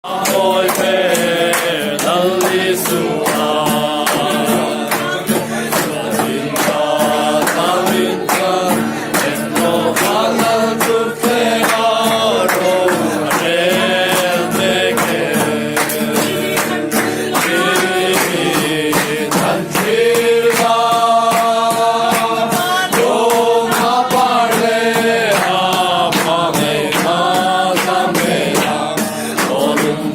올해 날릴 수가 주어진다 달린다 행복한 날 주택하러 가래 내게 단지가 용화 빨래 아파메 마사메야 너는